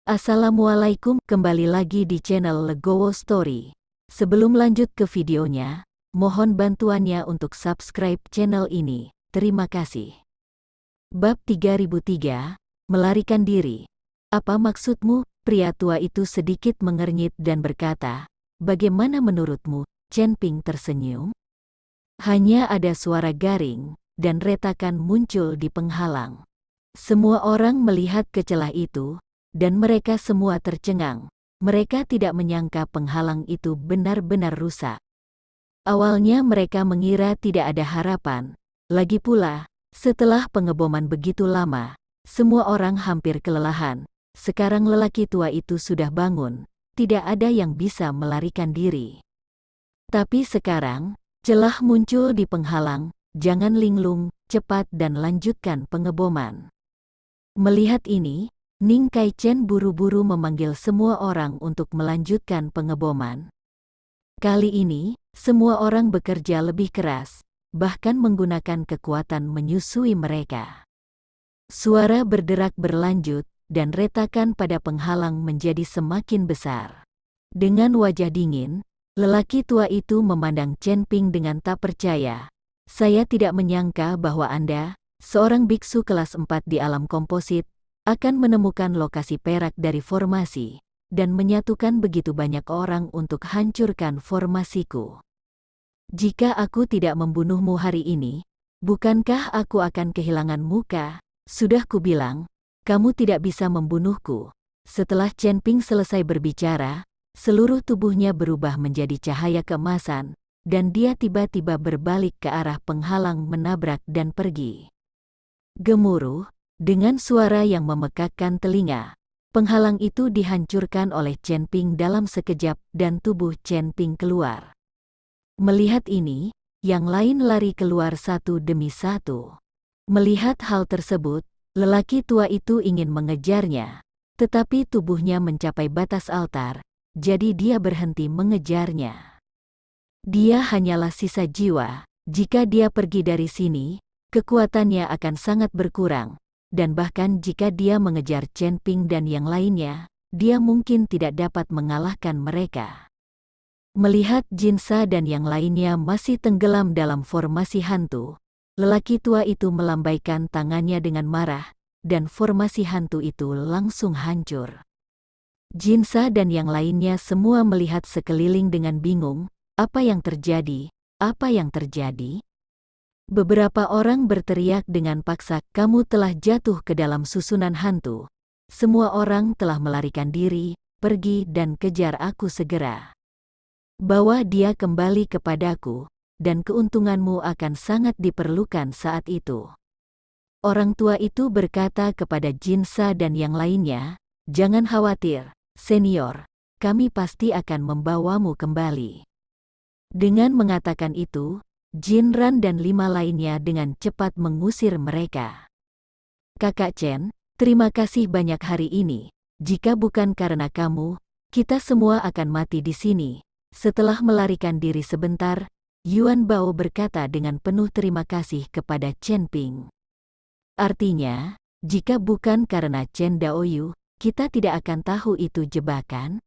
Assalamualaikum, kembali lagi di channel Legowo Story. Sebelum lanjut ke videonya, mohon bantuannya untuk subscribe channel ini. Terima kasih. Bab 3003, Melarikan Diri. Apa maksudmu? Pria tua itu sedikit mengernyit dan berkata, "Bagaimana menurutmu?" Chen Ping tersenyum. Hanya ada suara garing dan retakan muncul di penghalang. Semua orang melihat ke celah itu, dan mereka semua tercengang. Mereka tidak menyangka penghalang itu benar-benar rusak. Awalnya mereka mengira tidak ada harapan. Lagi pula, setelah pengeboman begitu lama, semua orang hampir kelelahan. Sekarang lelaki tua itu sudah bangun, tidak ada yang bisa melarikan diri. Tapi sekarang, celah muncul di penghalang, jangan linglung, cepat dan lanjutkan pengeboman. Melihat ini, Ning Kai Chen buru-buru memanggil semua orang untuk melanjutkan pengeboman. Kali ini, semua orang bekerja lebih keras, bahkan menggunakan kekuatan menyusui mereka. Suara berderak berlanjut, dan retakan pada penghalang menjadi semakin besar. Dengan wajah dingin, lelaki tua itu memandang Chen Ping dengan tak percaya. "Saya tidak menyangka bahwa Anda, seorang biksu kelas 4 di alam komposit, akan menemukan lokasi perak dari formasi, dan menyatukan begitu banyak orang untuk hancurkan formasiku. Jika aku tidak membunuhmu hari ini, bukankah aku akan kehilangan muka? Sudah kubilang, kamu tidak bisa membunuhku." Setelah Chen Ping selesai berbicara, seluruh tubuhnya berubah menjadi cahaya keemasan, dan dia tiba-tiba berbalik ke arah penghalang menabrak dan pergi. Gemuruh, dengan suara yang memekakkan telinga, penghalang itu dihancurkan oleh Chen Ping dalam sekejap dan tubuh Chen Ping keluar. Melihat ini, yang lain lari keluar satu demi satu. Melihat hal tersebut, lelaki tua itu ingin mengejarnya, tetapi tubuhnya mencapai batas altar, jadi dia berhenti mengejarnya. Dia hanyalah sisa jiwa, jika dia pergi dari sini, kekuatannya akan sangat berkurang. Dan bahkan jika dia mengejar Chen Ping dan yang lainnya, dia mungkin tidak dapat mengalahkan mereka. Melihat Jin Sa dan yang lainnya masih tenggelam dalam formasi hantu, lelaki tua itu melambaikan tangannya dengan marah, dan formasi hantu itu langsung hancur. Jin Sa dan yang lainnya semua melihat sekeliling dengan bingung, apa yang terjadi? Apa yang terjadi? Beberapa orang berteriak dengan paksa, "Kamu telah jatuh ke dalam susunan hantu. Semua orang telah melarikan diri, pergi dan kejar aku segera. Bawa dia kembali kepadaku, dan keuntunganmu akan sangat diperlukan saat itu." Orang tua itu berkata kepada Jin Sa dan yang lainnya, "Jangan khawatir, senior, kami pasti akan membawamu kembali." Dengan mengatakan itu, Jin Ran dan 5 lainnya dengan cepat mengusir mereka. "Kakak Chen, terima kasih banyak hari ini. Jika bukan karena kamu, kita semua akan mati di sini." Setelah melarikan diri sebentar, Yuan Bao berkata dengan penuh terima kasih kepada Chen Ping. "Artinya, jika bukan karena Chen Daoyu, kita tidak akan tahu itu jebakan.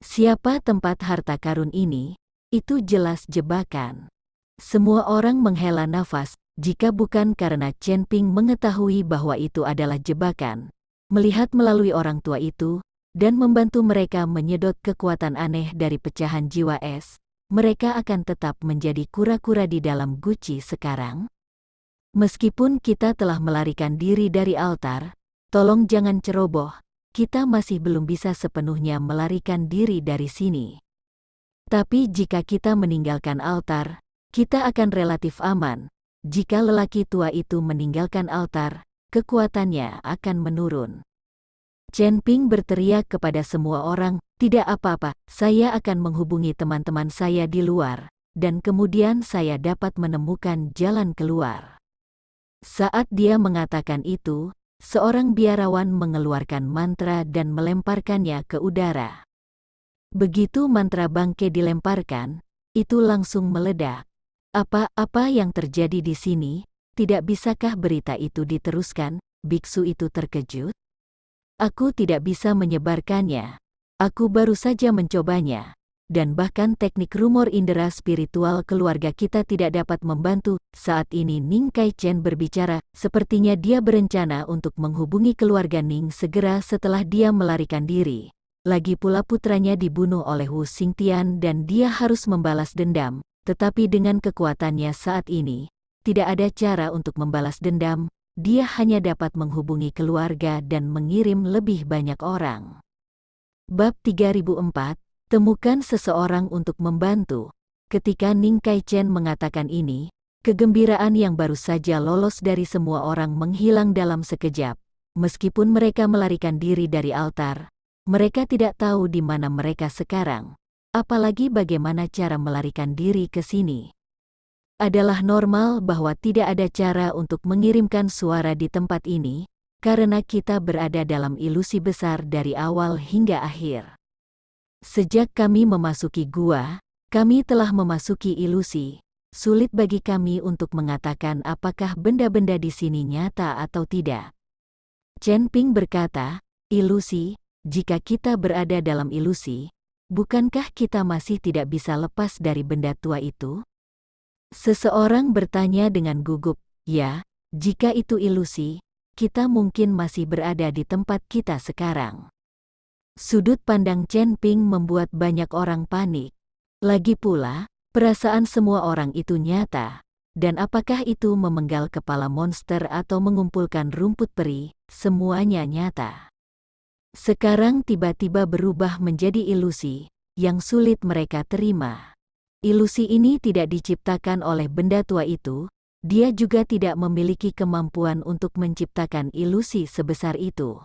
Siapa tempat harta karun ini? Itu jelas jebakan." Semua orang menghela nafas, jika bukan karena Chen Ping mengetahui bahwa itu adalah jebakan, melihat melalui orang tua itu, dan membantu mereka menyedot kekuatan aneh dari pecahan jiwa es, mereka akan tetap menjadi kura-kura di dalam guci sekarang. Meskipun kita telah melarikan diri dari altar, tolong jangan ceroboh, kita masih belum bisa sepenuhnya melarikan diri dari sini. Tapi jika kita meninggalkan altar, kita akan relatif aman. Jika lelaki tua itu meninggalkan altar, kekuatannya akan menurun. Chen Ping berteriak kepada semua orang, "Tidak apa-apa, saya akan menghubungi teman-teman saya di luar, dan kemudian saya dapat menemukan jalan keluar." Saat dia mengatakan itu, seorang biarawan mengeluarkan mantra dan melemparkannya ke udara. Begitu mantra bangke dilemparkan, itu langsung meledak. Apa yang terjadi di sini? Tidak bisakah berita itu diteruskan?" Biksu itu terkejut. Aku tidak bisa menyebarkannya. Aku baru saja mencobanya. Dan bahkan teknik rumor indera spiritual keluarga kita tidak dapat membantu. Saat ini Ning Kai-chen berbicara, sepertinya dia berencana untuk menghubungi keluarga Ning segera setelah dia melarikan diri. Lagi pula putranya dibunuh oleh Wu Xingtian dan dia harus membalas dendam. Tetapi dengan kekuatannya saat ini, tidak ada cara untuk membalas dendam. Dia hanya dapat menghubungi keluarga dan mengirim lebih banyak orang. Bab 3004, temukan seseorang untuk membantu. Ketika Ning Kai-chen mengatakan ini, kegembiraan yang baru saja lolos dari semua orang menghilang dalam sekejap. Meskipun mereka melarikan diri dari altar, mereka tidak tahu di mana mereka sekarang. Apalagi bagaimana cara melarikan diri ke sini. Adalah normal bahwa tidak ada cara untuk mengirimkan suara di tempat ini, karena kita berada dalam ilusi besar dari awal hingga akhir. Sejak kami memasuki gua, kami telah memasuki ilusi. Sulit bagi kami untuk mengatakan apakah benda-benda di sini nyata atau tidak. Chen Ping berkata, ilusi, jika kita berada dalam ilusi, bukankah kita masih tidak bisa lepas dari benda tua itu? Seseorang bertanya dengan gugup, ya, jika itu ilusi, kita mungkin masih berada di tempat kita sekarang. Sudut pandang Chen Ping membuat banyak orang panik. Lagi pula, perasaan semua orang itu nyata. Dan apakah itu memenggal kepala monster atau mengumpulkan rumput peri, semuanya nyata. Sekarang tiba-tiba berubah menjadi ilusi, yang sulit mereka terima. Ilusi ini tidak diciptakan oleh benda tua itu, dia juga tidak memiliki kemampuan untuk menciptakan ilusi sebesar itu.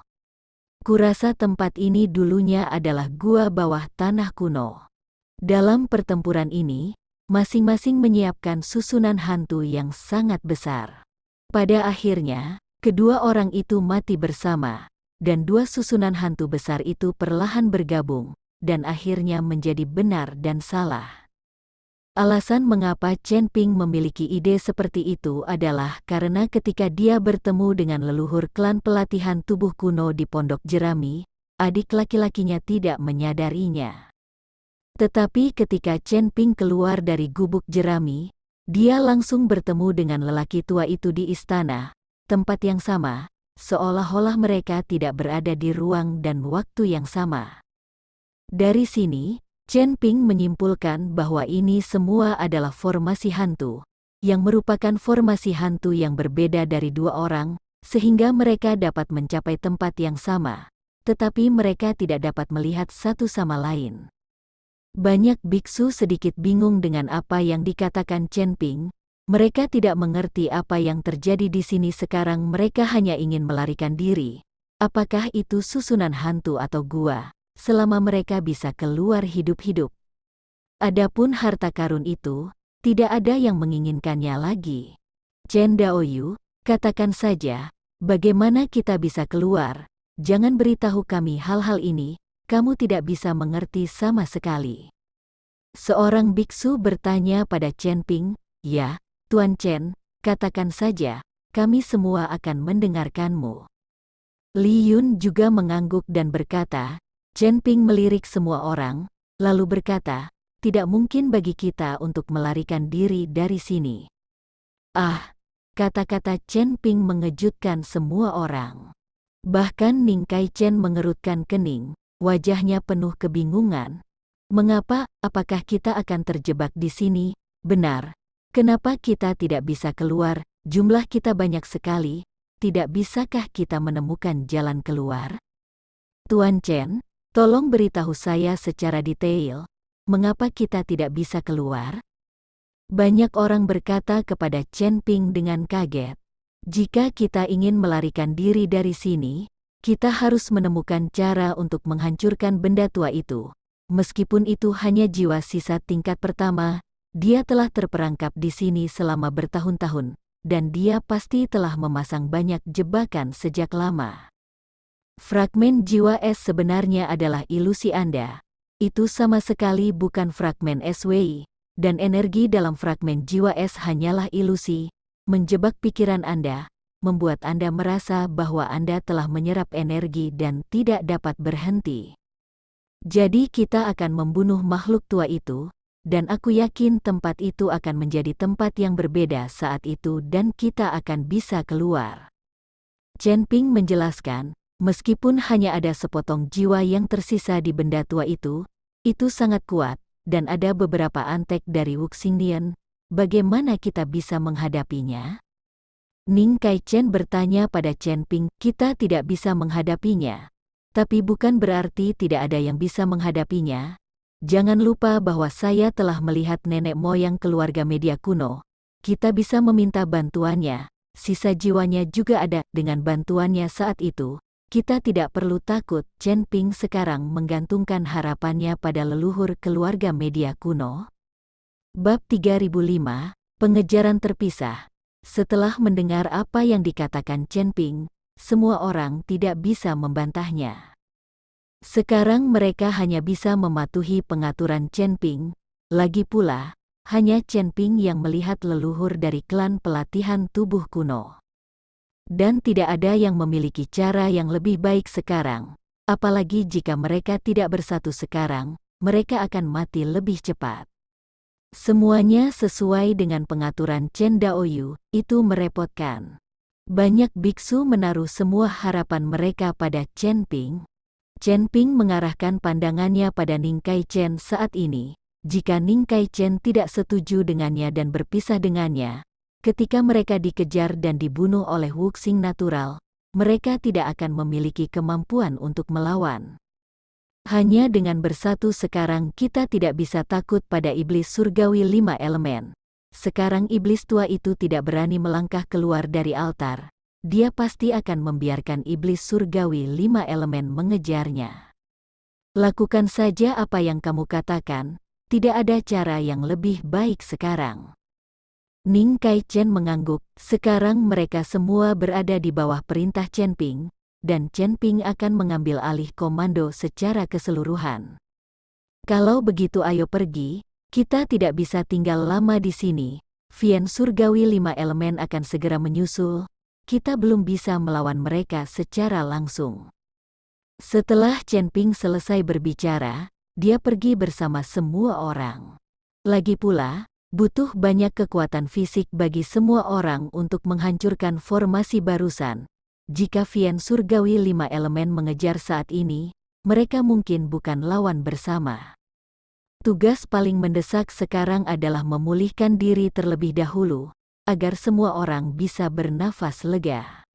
Kurasa tempat ini dulunya adalah gua bawah tanah kuno. Dalam pertempuran ini, masing-masing menyiapkan susunan hantu yang sangat besar. Pada akhirnya, kedua orang itu mati bersama, dan dua susunan hantu besar itu perlahan bergabung, dan akhirnya menjadi benar dan salah. Alasan mengapa Chen Ping memiliki ide seperti itu adalah karena ketika dia bertemu dengan leluhur klan pelatihan tubuh kuno di Pondok Jerami, adik laki-lakinya tidak menyadarinya. Tetapi ketika Chen Ping keluar dari gubuk jerami, dia langsung bertemu dengan lelaki tua itu di istana, tempat yang sama, seolah-olah mereka tidak berada di ruang dan waktu yang sama. Dari sini, Chen Ping menyimpulkan bahwa ini semua adalah formasi hantu, yang merupakan formasi hantu yang berbeda dari dua orang, sehingga mereka dapat mencapai tempat yang sama, tetapi mereka tidak dapat melihat satu sama lain. Banyak biksu sedikit bingung dengan apa yang dikatakan Chen Ping. Mereka tidak mengerti apa yang terjadi di sini sekarang. Mereka hanya ingin melarikan diri. Apakah itu susunan hantu atau gua? Selama mereka bisa keluar hidup-hidup. Adapun harta karun itu, tidak ada yang menginginkannya lagi. Chen Daoyu, katakan saja, bagaimana kita bisa keluar? Jangan beritahu kami hal-hal ini, kamu tidak bisa mengerti sama sekali. Seorang biksu bertanya pada Chen Ping, ya, Tuan Chen, katakan saja, kami semua akan mendengarkanmu. Li Yun juga mengangguk dan berkata, Chen Ping melirik semua orang, lalu berkata, tidak mungkin bagi kita untuk melarikan diri dari sini. Ah, kata-kata Chen Ping mengejutkan semua orang. Bahkan Ning Kai-chen mengerutkan kening, wajahnya penuh kebingungan. Mengapa, apakah kita akan terjebak di sini? Benar. Kenapa kita tidak bisa keluar? Jumlah kita banyak sekali. Tidak bisakah kita menemukan jalan keluar? Tuan Chen, tolong beritahu saya secara detail, mengapa kita tidak bisa keluar? Banyak orang berkata kepada Chen Ping dengan kaget. Jika kita ingin melarikan diri dari sini, kita harus menemukan cara untuk menghancurkan benda tua itu. Meskipun itu hanya jiwa sisa tingkat pertama, dia telah terperangkap di sini selama bertahun-tahun, dan dia pasti telah memasang banyak jebakan sejak lama. Fragmen jiwa es sebenarnya adalah ilusi Anda. Itu sama sekali bukan fragmen SWI, dan energi dalam fragmen jiwa es hanyalah ilusi, menjebak pikiran Anda, membuat Anda merasa bahwa Anda telah menyerap energi dan tidak dapat berhenti. Jadi kita akan membunuh makhluk tua itu, dan aku yakin tempat itu akan menjadi tempat yang berbeda saat itu dan kita akan bisa keluar. Chen Ping menjelaskan, meskipun hanya ada sepotong jiwa yang tersisa di benda tua itu sangat kuat, dan ada beberapa antek dari Wuxingdian. Bagaimana kita bisa menghadapinya? Ning Kai-chen bertanya pada Chen Ping, kita tidak bisa menghadapinya. Tapi bukan berarti tidak ada yang bisa menghadapinya. Jangan lupa bahwa saya telah melihat nenek moyang keluarga media kuno. Kita bisa meminta bantuannya. Sisa jiwanya juga ada. Dengan bantuannya saat itu, kita tidak perlu takut. Chen Ping sekarang menggantungkan harapannya pada leluhur keluarga media kuno. Bab 3005, Pengejaran Terpisah. Setelah mendengar apa yang dikatakan Chen Ping, semua orang tidak bisa membantahnya. Sekarang mereka hanya bisa mematuhi pengaturan Chen Ping. Lagi pula, hanya Chen Ping yang melihat leluhur dari klan pelatihan tubuh kuno. Dan tidak ada yang memiliki cara yang lebih baik sekarang. Apalagi jika mereka tidak bersatu sekarang, mereka akan mati lebih cepat. Semuanya sesuai dengan pengaturan Chen Daoyu, itu merepotkan. Banyak biksu menaruh semua harapan mereka pada Chen Ping. Chen Ping mengarahkan pandangannya pada Ning Kai-chen saat ini. Jika Ning Kai-chen tidak setuju dengannya dan berpisah dengannya, ketika mereka dikejar dan dibunuh oleh Wuxing natural, mereka tidak akan memiliki kemampuan untuk melawan. Hanya dengan bersatu sekarang kita tidak bisa takut pada iblis surgawi 5 elemen. Sekarang iblis tua itu tidak berani melangkah keluar dari altar. Dia pasti akan membiarkan iblis surgawi 5 elemen mengejarnya. Lakukan saja apa yang kamu katakan, tidak ada cara yang lebih baik sekarang. Ning Kai-chen mengangguk, sekarang mereka semua berada di bawah perintah Chen Ping, dan Chen Ping akan mengambil alih komando secara keseluruhan. Kalau begitu ayo pergi, kita tidak bisa tinggal lama di sini. Vian surgawi 5 elemen akan segera menyusul, kita belum bisa melawan mereka secara langsung. Setelah Chen Ping selesai berbicara, dia pergi bersama semua orang. Lagi pula, butuh banyak kekuatan fisik bagi semua orang untuk menghancurkan formasi barusan. Jika Vian surgawi 5 elemen mengejar saat ini, mereka mungkin bukan lawan bersama. Tugas paling mendesak sekarang adalah memulihkan diri terlebih dahulu, agar semua orang bisa bernafas lega.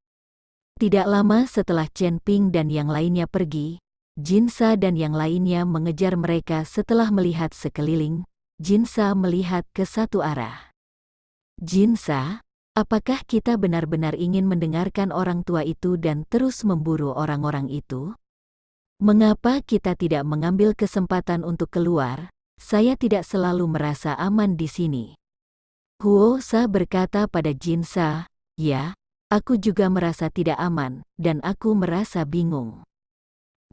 Tidak lama setelah Chen Ping dan yang lainnya pergi, Jinsa dan yang lainnya mengejar mereka. Setelah melihat sekeliling, Jinsa melihat ke satu arah. Jinsa, apakah kita benar-benar ingin mendengarkan orang tua itu dan terus memburu orang-orang itu? Mengapa kita tidak mengambil kesempatan untuk keluar? Saya tidak selalu merasa aman di sini. Huo Sa berkata pada Jinsa, ya, aku juga merasa tidak aman, dan aku merasa bingung.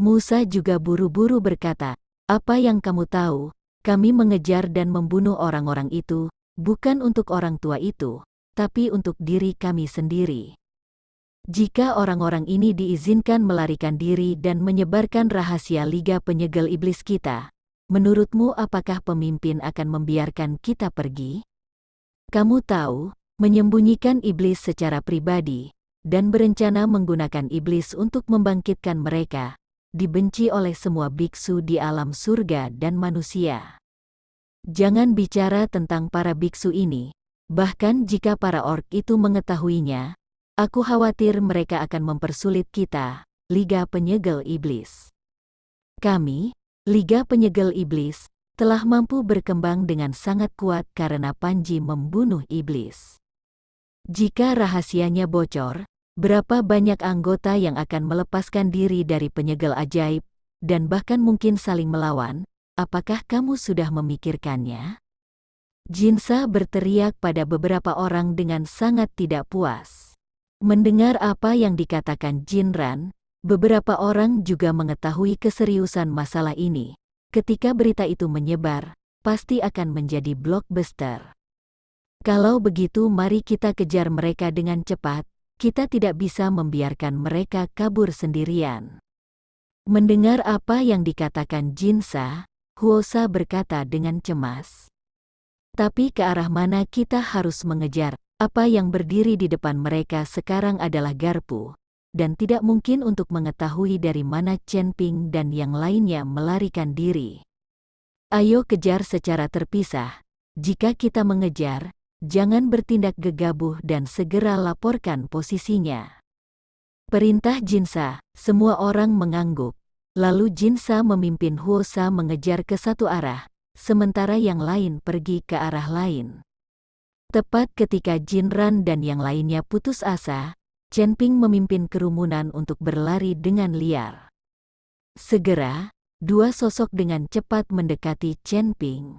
Musa juga buru-buru berkata, apa yang kamu tahu? Kami mengejar dan membunuh orang-orang itu, bukan untuk orang tua itu, tapi untuk diri kami sendiri. Jika orang-orang ini diizinkan melarikan diri dan menyebarkan rahasia Liga Penyegel Iblis kita, menurutmu apakah pemimpin akan membiarkan kita pergi? Kamu tahu, menyembunyikan iblis secara pribadi, dan berencana menggunakan iblis untuk membangkitkan mereka, dibenci oleh semua biksu di alam surga dan manusia. Jangan bicara tentang para biksu ini. Bahkan jika para orc itu mengetahuinya, aku khawatir mereka akan mempersulit kita, Liga Penyegel Iblis. Kami, Liga Penyegel Iblis, telah mampu berkembang dengan sangat kuat karena Panji membunuh iblis. Jika rahasianya bocor, berapa banyak anggota yang akan melepaskan diri dari penyegel ajaib, dan bahkan mungkin saling melawan? Apakah kamu sudah memikirkannya? Jinsa berteriak pada beberapa orang dengan sangat tidak puas. Mendengar apa yang dikatakan Jinran, beberapa orang juga mengetahui keseriusan masalah ini. Ketika berita itu menyebar, pasti akan menjadi blockbuster. Kalau begitu mari kita kejar mereka dengan cepat, Kita tidak bisa membiarkan mereka kabur sendirian. Mendengar apa yang dikatakan Jinsa, Huosa berkata dengan cemas. Tapi ke arah mana kita harus mengejar? Apa yang berdiri di depan mereka sekarang adalah garpu, dan tidak mungkin untuk mengetahui dari mana Chen Ping dan yang lainnya melarikan diri. Ayo kejar secara terpisah. Jika kita mengejar, jangan bertindak gegabah dan segera laporkan posisinya. Perintah Jinsa. Semua orang mengangguk. Lalu Jinsa memimpin Huosa mengejar ke satu arah, sementara yang lain pergi ke arah lain. Tepat ketika Jinran dan yang lainnya putus asa, Chen Ping memimpin kerumunan untuk berlari dengan liar. Segera, dua sosok dengan cepat mendekati Chen Ping.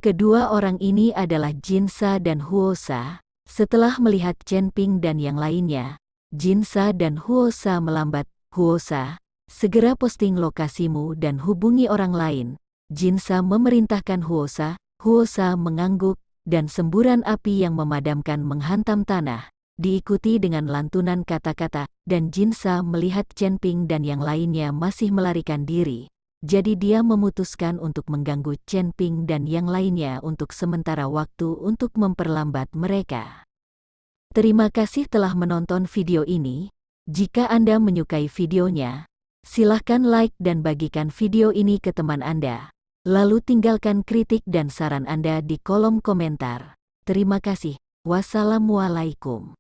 Kedua orang ini adalah Jinsa dan Huosa. Setelah melihat Chen Ping dan yang lainnya, Jinsa dan Huosa melambat. Huosa, segera posting lokasimu dan hubungi orang lain. Jinsa memerintahkan Huosa. Huosa mengangguk, dan semburan api yang memadamkan menghantam tanah, diikuti dengan lantunan kata-kata, dan Jinsa melihat Chen Ping dan yang lainnya masih melarikan diri. Jadi dia memutuskan untuk mengganggu Chen Ping dan yang lainnya untuk sementara waktu untuk memperlambat mereka. Terima kasih telah menonton video ini. Jika Anda menyukai videonya, silahkan like dan bagikan video ini ke teman Anda. Lalu tinggalkan kritik dan saran Anda di kolom komentar. Terima kasih. Wassalamualaikum.